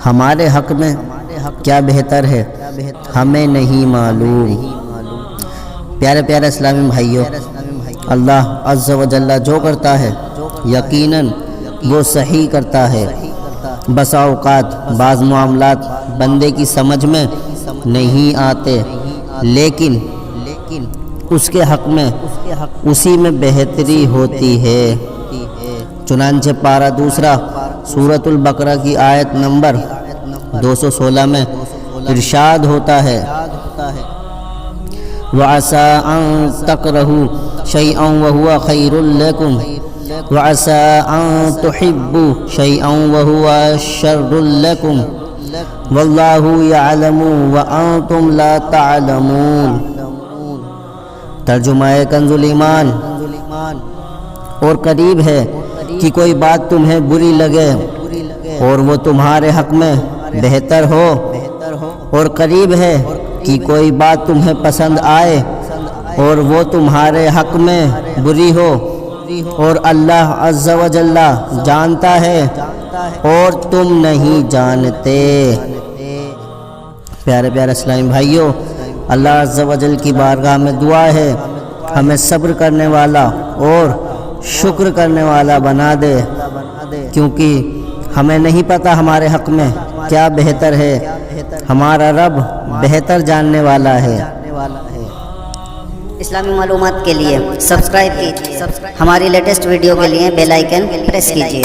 ہمارے حق میں کیا بہتر ہے ہمیں نہیں معلوم۔ پیارے پیارے اسلامی بھائیوں، اللہ عز و جل جو کرتا ہے یقیناً وہ صحیح کرتا ہے۔ بسا اوقات بعض معاملات بندے کی سمجھ میں نہیں آتے، لیکن اس کے حق میں اسی میں بہتری ہوتی ہے۔ چنانچہ پارہ دوسرا سورۃ البقرہ کی آیت نمبر 216 میں ارشاد ہوتا ہے وَعَسَىٰ أَن تَكْرَهُوا شَيْئًا وَهُوَ خَيْرٌ لَكُمْ وَعَسَىٰ أَن تُحِبُّوا شَيْئًا وَهُوَ شَرٌّ لَكُمْ وَاللَّهُ يَعْلَمُ وَأَنتُمْ لَا تَعْلَمُونَ۔ ترجمہ کنز الایمان، اور قریب ہے کہ کوئی بات تمہیں بری لگے اور وہ تمہارے حق میں بہتر ہو، اور قریب ہے کہ کوئی بات تمہیں پسند آئے اور وہ تمہارے حق میں بری ہو، اور اللہ عز و جل جانتا ہے اور تم نہیں جانتے۔ پیارے پیارے اسلامی بھائیوں، اللہ عز و جل کی بارگاہ میں دعا ہے ہمیں صبر کرنے والا اور شکر کرنے والا بنا دے، کیونکہ ہمیں نہیں پتہ ہمارے حق میں کیا بہتر ہے، ہمارا رب بہتر جاننے والا ہے۔ اسلامی معلومات کے لیے سبسکرائب کیجیے، ہماری لیٹسٹ ویڈیو کے لیے بیل آئیکن پریس کیجیے۔